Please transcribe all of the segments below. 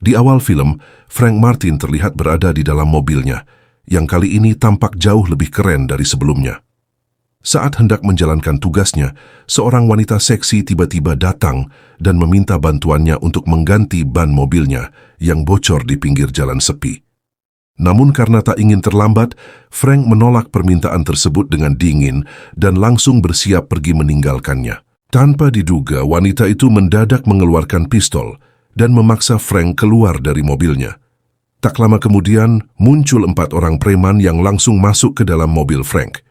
Di awal film, Frank Martin terlihat berada di dalam mobilnya, yang kali ini tampak jauh lebih keren dari sebelumnya. Saat hendak menjalankan tugasnya, seorang wanita seksi tiba-tiba datang dan meminta bantuannya untuk mengganti ban mobilnya yang bocor di pinggir jalan sepi. Namun karena tak ingin terlambat, Frank menolak permintaan tersebut dengan dingin dan langsung bersiap pergi meninggalkannya. Tanpa diduga, wanita itu mendadak mengeluarkan pistol dan memaksa Frank keluar dari mobilnya. Tak lama kemudian, muncul 4 orang preman yang langsung masuk ke dalam mobil Frank.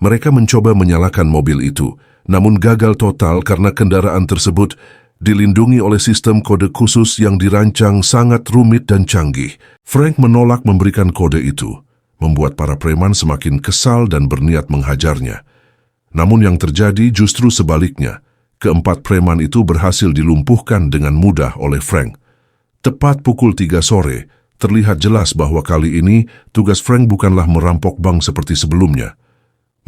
Mereka mencoba menyalakan mobil itu, namun gagal total karena kendaraan tersebut dilindungi oleh sistem kode khusus yang dirancang sangat rumit dan canggih. Frank menolak memberikan kode itu, membuat para preman semakin kesal dan berniat menghajarnya. Namun yang terjadi justru sebaliknya. Keempat preman itu berhasil dilumpuhkan dengan mudah oleh Frank. Tepat pukul 3 sore, terlihat jelas bahwa kali ini tugas Frank bukanlah merampok bank seperti sebelumnya,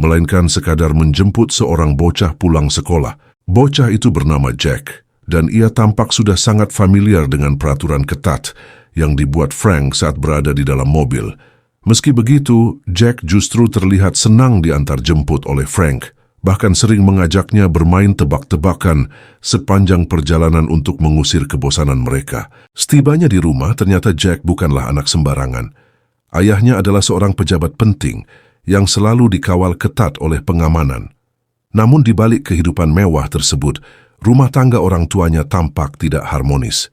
melainkan sekadar menjemput seorang bocah pulang sekolah. Bocah itu bernama Jack, dan ia tampak sudah sangat familiar dengan peraturan ketat yang dibuat Frank saat berada di dalam mobil. Meski begitu, Jack justru terlihat senang diantar jemput oleh Frank, bahkan sering mengajaknya bermain tebak-tebakan sepanjang perjalanan untuk mengusir kebosanan mereka. Setibanya di rumah, ternyata Jack bukanlah anak sembarangan. Ayahnya adalah seorang pejabat penting yang selalu dikawal ketat oleh pengamanan. Namun di balik kehidupan mewah tersebut, rumah tangga orang tuanya tampak tidak harmonis.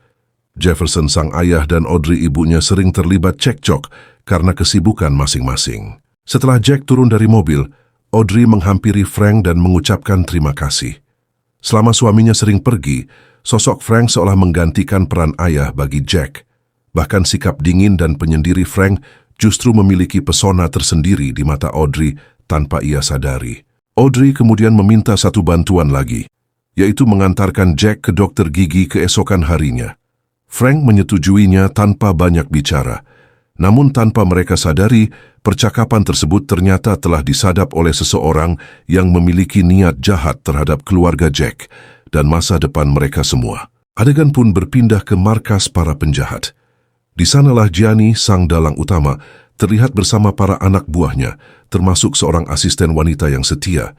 Jefferson sang ayah dan Audrey ibunya sering terlibat cekcok karena kesibukan masing-masing. Setelah Jack turun dari mobil, Audrey menghampiri Frank dan mengucapkan terima kasih. Selama suaminya sering pergi, sosok Frank seolah menggantikan peran ayah bagi Jack. Bahkan sikap dingin dan penyendiri Frank justru memiliki pesona tersendiri di mata Audrey tanpa ia sadari. Audrey kemudian meminta satu bantuan lagi, yaitu mengantarkan Jack ke dokter gigi keesokan harinya. Frank menyetujuinya tanpa banyak bicara. Namun tanpa mereka sadari, percakapan tersebut ternyata telah disadap oleh seseorang yang memiliki niat jahat terhadap keluarga Jack dan masa depan mereka semua. Adegan pun berpindah ke markas para penjahat. Di sanalah Gianni, sang dalang utama, terlihat bersama para anak buahnya, termasuk seorang asisten wanita yang setia.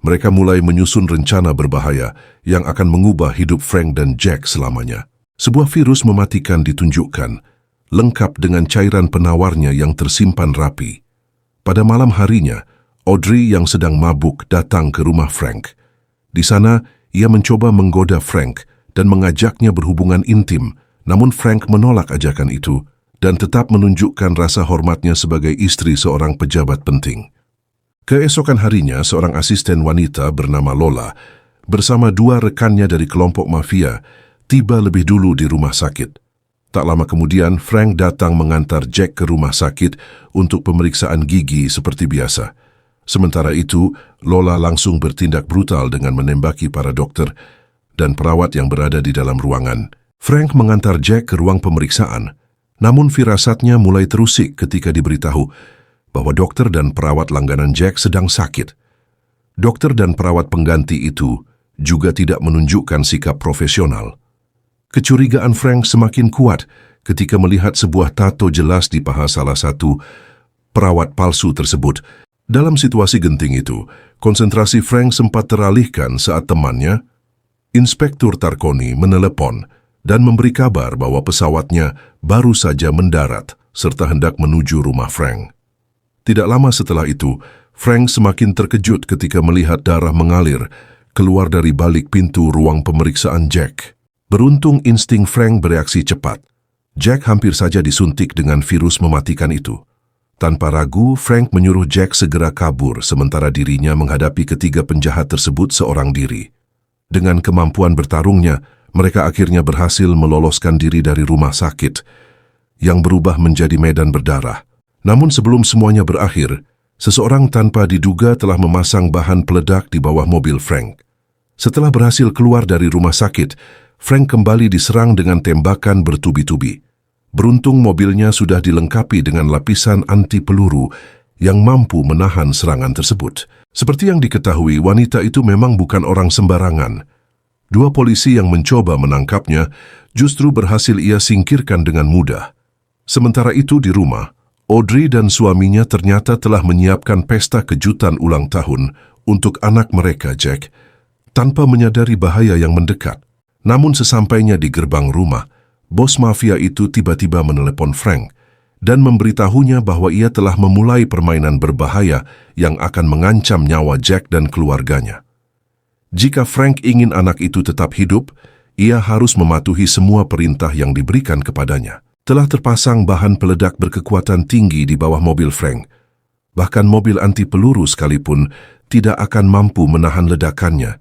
Mereka mulai menyusun rencana berbahaya yang akan mengubah hidup Frank dan Jack selamanya. Sebuah virus mematikan ditunjukkan, lengkap dengan cairan penawarnya yang tersimpan rapi. Pada malam harinya, Audrey yang sedang mabuk datang ke rumah Frank. Di sana, ia mencoba menggoda Frank dan mengajaknya berhubungan intim, namun Frank menolak ajakan itu dan tetap menunjukkan rasa hormatnya sebagai istri seorang pejabat penting. Keesokan harinya, seorang asisten wanita bernama Lola bersama 2 rekannya dari kelompok mafia tiba lebih dulu di rumah sakit. Tak lama kemudian, Frank datang mengantar Jack ke rumah sakit untuk pemeriksaan gigi seperti biasa. Sementara itu, Lola langsung bertindak brutal dengan menembaki para dokter dan perawat yang berada di dalam ruangan. Frank mengantar Jack ke ruang pemeriksaan, namun firasatnya mulai terusik ketika diberitahu bahwa dokter dan perawat langganan Jack sedang sakit. Dokter dan perawat pengganti itu juga tidak menunjukkan sikap profesional. Kecurigaan Frank semakin kuat ketika melihat sebuah tato jelas di paha salah satu perawat palsu tersebut. Dalam situasi genting itu, konsentrasi Frank sempat teralihkan saat temannya, Inspektur Tarconi, menelepon dan memberi kabar bahwa pesawatnya baru saja mendarat serta hendak menuju rumah Frank. Tidak lama setelah itu, Frank semakin terkejut ketika melihat darah mengalir keluar dari balik pintu ruang pemeriksaan Jack. Beruntung insting Frank bereaksi cepat. Jack hampir saja disuntik dengan virus mematikan itu. Tanpa ragu, Frank menyuruh Jack segera kabur sementara dirinya menghadapi ketiga penjahat tersebut seorang diri. Dengan kemampuan bertarungnya, mereka akhirnya berhasil meloloskan diri dari rumah sakit yang berubah menjadi medan berdarah. Namun sebelum semuanya berakhir, seseorang tanpa diduga telah memasang bahan peledak di bawah mobil Frank. Setelah berhasil keluar dari rumah sakit, Frank kembali diserang dengan tembakan bertubi-tubi. Beruntung mobilnya sudah dilengkapi dengan lapisan anti peluru yang mampu menahan serangan tersebut. Seperti yang diketahui, wanita itu memang bukan orang sembarangan. 2 polisi yang mencoba menangkapnya justru berhasil ia singkirkan dengan mudah. Sementara itu di rumah, Audrey dan suaminya ternyata telah menyiapkan pesta kejutan ulang tahun untuk anak mereka, Jack, tanpa menyadari bahaya yang mendekat. Namun sesampainya di gerbang rumah, bos mafia itu tiba-tiba menelepon Frank dan memberitahunya bahwa ia telah memulai permainan berbahaya yang akan mengancam nyawa Jack dan keluarganya. Jika Frank ingin anak itu tetap hidup, ia harus mematuhi semua perintah yang diberikan kepadanya. Telah terpasang bahan peledak berkekuatan tinggi di bawah mobil Frank. Bahkan mobil anti peluru sekalipun tidak akan mampu menahan ledakannya.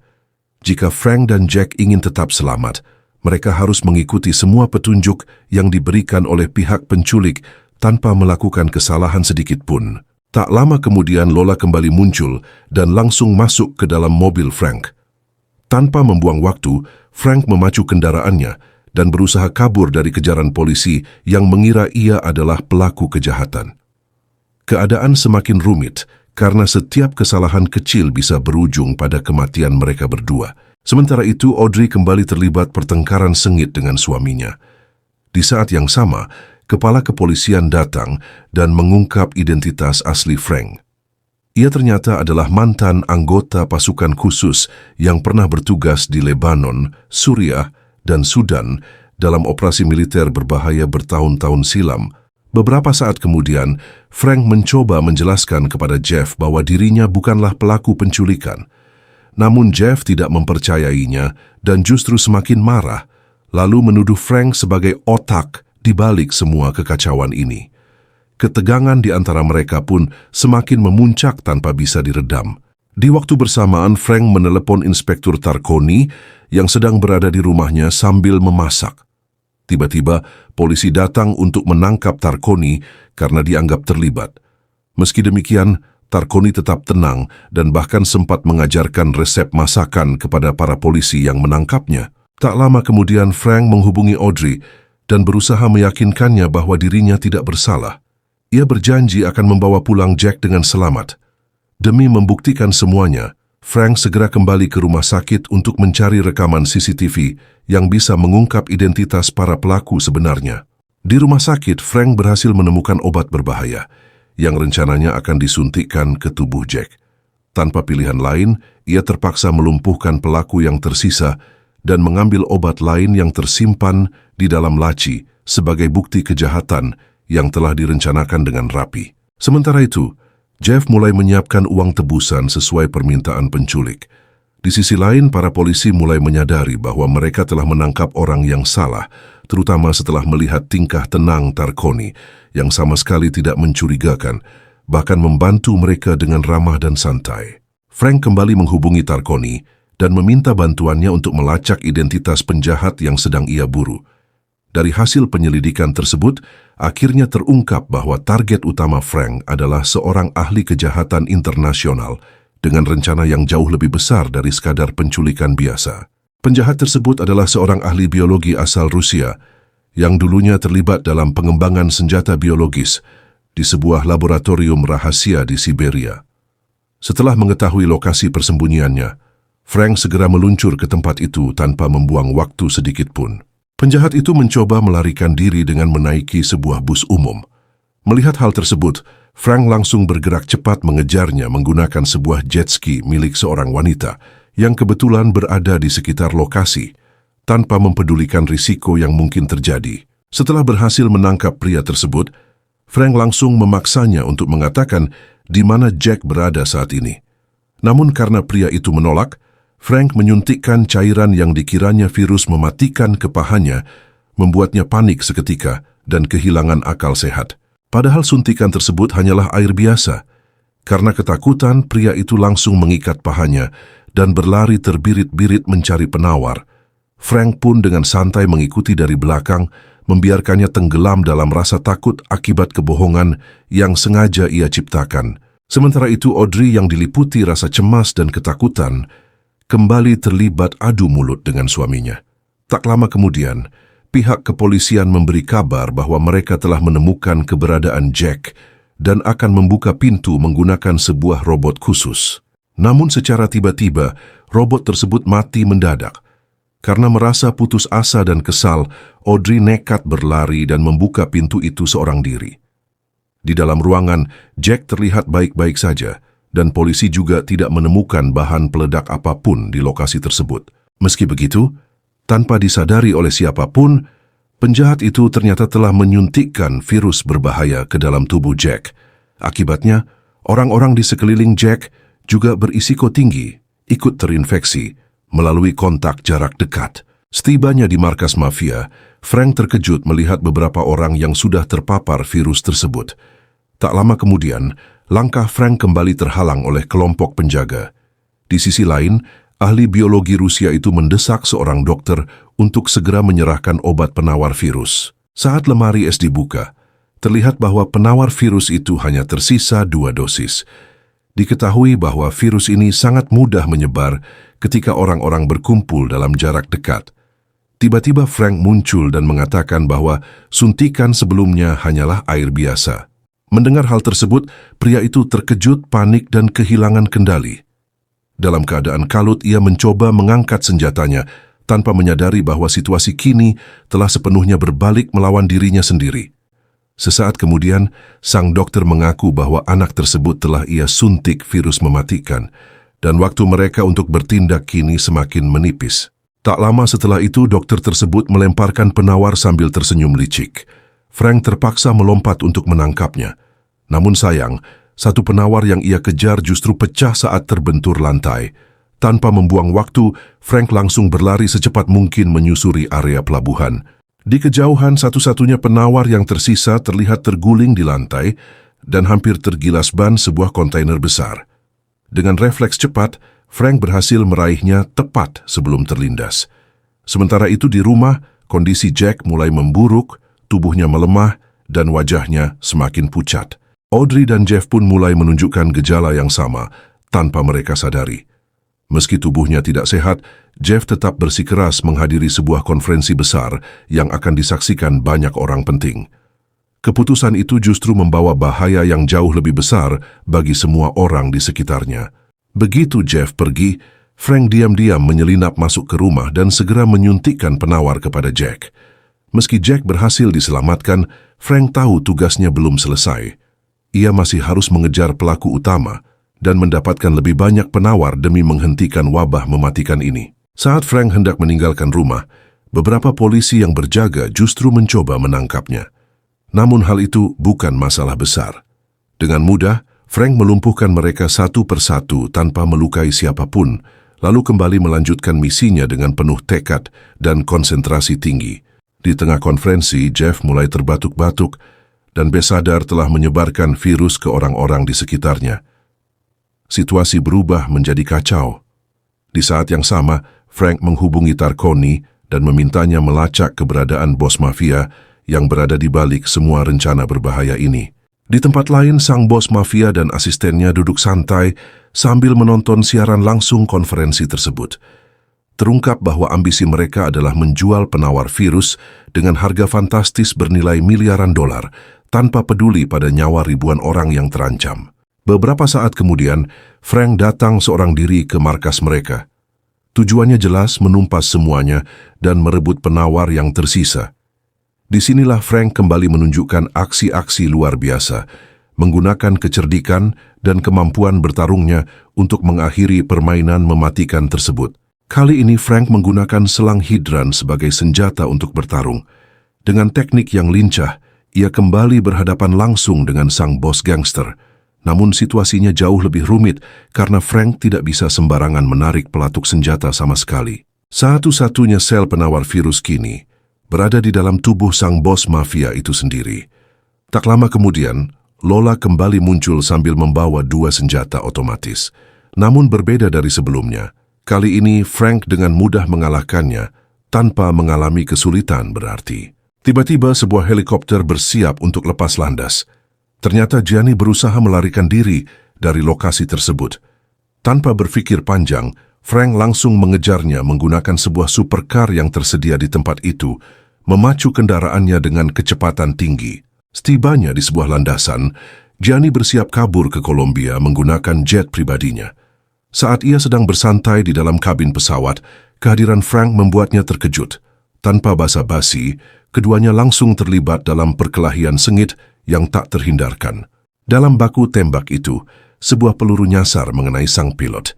Jika Frank dan Jack ingin tetap selamat, mereka harus mengikuti semua petunjuk yang diberikan oleh pihak penculik tanpa melakukan kesalahan sedikit pun. Tak lama kemudian Lola kembali muncul dan langsung masuk ke dalam mobil Frank. Tanpa membuang waktu, Frank memacu kendaraannya dan berusaha kabur dari kejaran polisi yang mengira ia adalah pelaku kejahatan. Keadaan semakin rumit karena setiap kesalahan kecil bisa berujung pada kematian mereka berdua. Sementara itu, Audrey kembali terlibat pertengkaran sengit dengan suaminya. Di saat yang sama, kepala kepolisian datang dan mengungkap identitas asli Frank. Ia ternyata adalah mantan anggota pasukan khusus yang pernah bertugas di Lebanon, Suriah, dan Sudan dalam operasi militer berbahaya bertahun-tahun silam. Beberapa saat kemudian, Frank mencoba menjelaskan kepada Jeff bahwa dirinya bukanlah pelaku penculikan. Namun Jeff tidak mempercayainya dan justru semakin marah, lalu menuduh Frank sebagai otak di balik semua kekacauan ini. Ketegangan di antara mereka pun semakin memuncak tanpa bisa diredam. Di waktu bersamaan, Frank menelepon Inspektur Tarconi yang sedang berada di rumahnya sambil memasak. Tiba-tiba, polisi datang untuk menangkap Tarconi karena dianggap terlibat. Meski demikian, Tarconi tetap tenang dan bahkan sempat mengajarkan resep masakan kepada para polisi yang menangkapnya. Tak lama kemudian, Frank menghubungi Audrey dan berusaha meyakinkannya bahwa dirinya tidak bersalah. Ia berjanji akan membawa pulang Jack dengan selamat. Demi membuktikan semuanya, Frank segera kembali ke rumah sakit untuk mencari rekaman CCTV yang bisa mengungkap identitas para pelaku sebenarnya. Di rumah sakit, Frank berhasil menemukan obat berbahaya yang rencananya akan disuntikkan ke tubuh Jack. Tanpa pilihan lain, ia terpaksa melumpuhkan pelaku yang tersisa dan mengambil obat lain yang tersimpan di dalam laci sebagai bukti kejahatan yang telah direncanakan dengan rapi. Sementara itu, Jeff mulai menyiapkan uang tebusan sesuai permintaan penculik. Di sisi lain, para polisi mulai menyadari bahwa mereka telah menangkap orang yang salah, terutama setelah melihat tingkah tenang Tarconi yang sama sekali tidak mencurigakan, bahkan membantu mereka dengan ramah dan santai. Frank kembali menghubungi Tarconi dan meminta bantuannya untuk melacak identitas penjahat yang sedang ia buru. Dari hasil penyelidikan tersebut, akhirnya terungkap bahwa target utama Frank adalah seorang ahli kejahatan internasional dengan rencana yang jauh lebih besar dari sekadar penculikan biasa. Penjahat tersebut adalah seorang ahli biologi asal Rusia yang dulunya terlibat dalam pengembangan senjata biologis di sebuah laboratorium rahasia di Siberia. Setelah mengetahui lokasi persembunyiannya, Frank segera meluncur ke tempat itu tanpa membuang waktu sedikit pun. Penjahat itu mencoba melarikan diri dengan menaiki sebuah bus umum. Melihat hal tersebut, Frank langsung bergerak cepat mengejarnya menggunakan sebuah jet ski milik seorang wanita yang kebetulan berada di sekitar lokasi, tanpa mempedulikan risiko yang mungkin terjadi. Setelah berhasil menangkap pria tersebut, Frank langsung memaksanya untuk mengatakan di mana Jack berada saat ini. Namun karena pria itu menolak, Frank menyuntikkan cairan yang dikiranya virus mematikan ke pahanya, membuatnya panik seketika dan kehilangan akal sehat. Padahal suntikan tersebut hanyalah air biasa. Karena ketakutan, pria itu langsung mengikat pahanya dan berlari terbirit-birit mencari penawar. Frank pun dengan santai mengikuti dari belakang, membiarkannya tenggelam dalam rasa takut akibat kebohongan yang sengaja ia ciptakan. Sementara itu, Audrey yang diliputi rasa cemas dan ketakutan kembali terlibat adu mulut dengan suaminya. Tak lama kemudian, pihak kepolisian memberi kabar bahwa mereka telah menemukan keberadaan Jack dan akan membuka pintu menggunakan sebuah robot khusus. Namun secara tiba-tiba, robot tersebut mati mendadak. Karena merasa putus asa dan kesal, Audrey nekat berlari dan membuka pintu itu seorang diri. Di dalam ruangan, Jack terlihat baik-baik saja, dan polisi juga tidak menemukan bahan peledak apapun di lokasi tersebut. Meski begitu, tanpa disadari oleh siapapun, penjahat itu ternyata telah menyuntikkan virus berbahaya ke dalam tubuh Jack. Akibatnya, orang-orang di sekeliling Jack juga berisiko tinggi ikut terinfeksi melalui kontak jarak dekat. Setibanya di markas mafia, Frank terkejut melihat beberapa orang yang sudah terpapar virus tersebut. Tak lama kemudian, langkah Frank kembali terhalang oleh kelompok penjaga. Di sisi lain, ahli biologi Rusia itu mendesak seorang dokter untuk segera menyerahkan obat penawar virus. Saat lemari es dibuka, terlihat bahwa penawar virus itu hanya tersisa 2 dosis. Diketahui bahwa virus ini sangat mudah menyebar ketika orang-orang berkumpul dalam jarak dekat. Tiba-tiba Frank muncul dan mengatakan bahwa suntikan sebelumnya hanyalah air biasa. Mendengar hal tersebut, pria itu terkejut, panik, dan kehilangan kendali. Dalam keadaan kalut, ia mencoba mengangkat senjatanya tanpa menyadari bahwa situasi kini telah sepenuhnya berbalik melawan dirinya sendiri. Sesaat kemudian, sang dokter mengaku bahwa anak tersebut telah ia suntik virus mematikan, dan waktu mereka untuk bertindak kini semakin menipis. Tak lama setelah itu, dokter tersebut melemparkan penawar sambil tersenyum licik. Frank terpaksa melompat untuk menangkapnya. Namun sayang, satu penawar yang ia kejar justru pecah saat terbentur lantai. Tanpa membuang waktu, Frank langsung berlari secepat mungkin menyusuri area pelabuhan. Di kejauhan, satu-satunya penawar yang tersisa terlihat terguling di lantai dan hampir tergilas ban sebuah kontainer besar. Dengan refleks cepat, Frank berhasil meraihnya tepat sebelum terlindas. Sementara itu di rumah, kondisi Jack mulai memburuk, tubuhnya melemah, dan wajahnya semakin pucat. Audrey dan Jeff pun mulai menunjukkan gejala yang sama tanpa mereka sadari. Meski tubuhnya tidak sehat, Jeff tetap bersikeras menghadiri sebuah konferensi besar yang akan disaksikan banyak orang penting. Keputusan itu justru membawa bahaya yang jauh lebih besar bagi semua orang di sekitarnya. Begitu Jeff pergi, Frank diam-diam menyelinap masuk ke rumah dan segera menyuntikkan penawar kepada Jack. Meski Jack berhasil diselamatkan, Frank tahu tugasnya belum selesai. Ia masih harus mengejar pelaku utama dan mendapatkan lebih banyak penawar demi menghentikan wabah mematikan ini. Saat Frank hendak meninggalkan rumah, beberapa polisi yang berjaga justru mencoba menangkapnya. Namun hal itu bukan masalah besar. Dengan mudah, Frank melumpuhkan mereka satu persatu tanpa melukai siapapun, lalu kembali melanjutkan misinya dengan penuh tekad dan konsentrasi tinggi. Di tengah konferensi, Jeff mulai terbatuk-batuk dan besadar telah menyebarkan virus ke orang-orang di sekitarnya. Situasi berubah menjadi kacau. Di saat yang sama, Frank menghubungi Tarconi dan memintanya melacak keberadaan bos mafia yang berada di balik semua rencana berbahaya ini. Di tempat lain, sang bos mafia dan asistennya duduk santai sambil menonton siaran langsung konferensi tersebut. Terungkap bahwa ambisi mereka adalah menjual penawar virus dengan harga fantastis bernilai miliaran dolar tanpa peduli pada nyawa ribuan orang yang terancam. Beberapa saat kemudian, Frank datang seorang diri ke markas mereka. Tujuannya jelas menumpas semuanya dan merebut penawar yang tersisa. Disinilah Frank kembali menunjukkan aksi-aksi luar biasa, menggunakan kecerdikan dan kemampuan bertarungnya untuk mengakhiri permainan mematikan tersebut. Kali ini Frank menggunakan selang hidran sebagai senjata untuk bertarung. Dengan teknik yang lincah, ia kembali berhadapan langsung dengan sang bos gangster. Namun situasinya jauh lebih rumit karena Frank tidak bisa sembarangan menarik pelatuk senjata sama sekali. Satu-satunya sel penawar virus kini berada di dalam tubuh sang bos mafia itu sendiri. Tak lama kemudian, Lola kembali muncul sambil membawa 2 senjata otomatis. Namun berbeda dari sebelumnya, kali ini Frank dengan mudah mengalahkannya tanpa mengalami kesulitan berarti. Tiba-tiba sebuah helikopter bersiap untuk lepas landas. Ternyata Gianni berusaha melarikan diri dari lokasi tersebut. Tanpa berpikir panjang, Frank langsung mengejarnya menggunakan sebuah supercar yang tersedia di tempat itu, memacu kendaraannya dengan kecepatan tinggi. Setibanya di sebuah landasan, Gianni bersiap kabur ke Kolombia menggunakan jet pribadinya. Saat ia sedang bersantai di dalam kabin pesawat, Kehadiran Frank membuatnya terkejut. Tanpa basa-basi, keduanya langsung terlibat dalam perkelahian sengit yang tak terhindarkan. Dalam baku tembak itu, sebuah peluru nyasar mengenai sang pilot.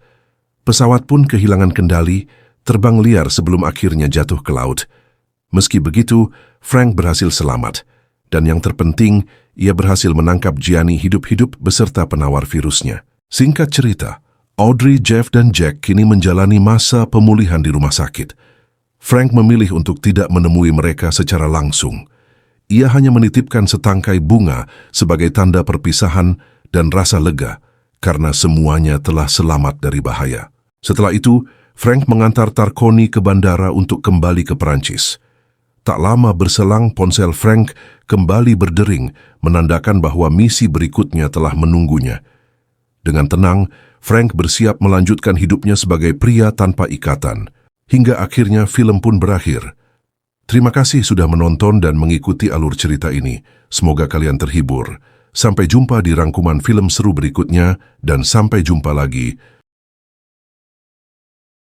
Pesawat pun kehilangan kendali, terbang liar sebelum akhirnya jatuh ke laut. Meski begitu, Frank berhasil selamat. Dan yang terpenting, ia berhasil menangkap Gianni hidup-hidup beserta penawar virusnya. Singkat cerita, Audrey, Jeff, dan Jack kini menjalani masa pemulihan di rumah sakit. Frank memilih untuk tidak menemui mereka secara langsung. Ia hanya menitipkan setangkai bunga sebagai tanda perpisahan dan rasa lega karena semuanya telah selamat dari bahaya. Setelah itu, Frank mengantar Tarconi ke bandara untuk kembali ke Perancis. Tak lama berselang, ponsel Frank kembali berdering, menandakan bahwa misi berikutnya telah menunggunya. Dengan tenang, Frank bersiap melanjutkan hidupnya sebagai pria tanpa ikatan. Hingga akhirnya film pun berakhir. Terima kasih sudah menonton dan mengikuti alur cerita ini. Semoga kalian terhibur. Sampai jumpa di rangkuman film seru berikutnya dan sampai jumpa lagi.